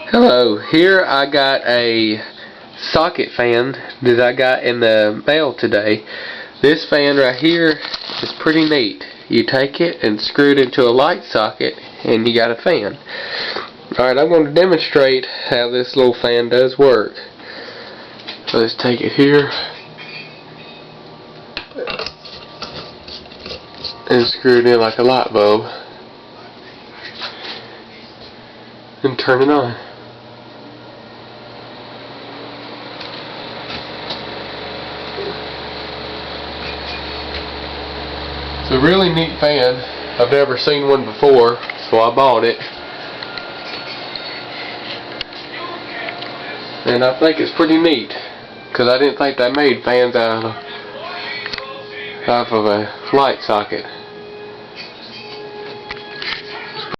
Hello, here I got a socket fan that I got in the mail today. This fan right here is pretty neat. You take it and screw it into a light socket and you got a fan. Alright, I'm going to demonstrate how this little fan does work. So let's take it here and screw it in like a light bulb and turn it on. It's a really neat fan. I've never seen one before, so I bought it. And I think it's pretty neat, because I didn't think they made fans out of a light socket.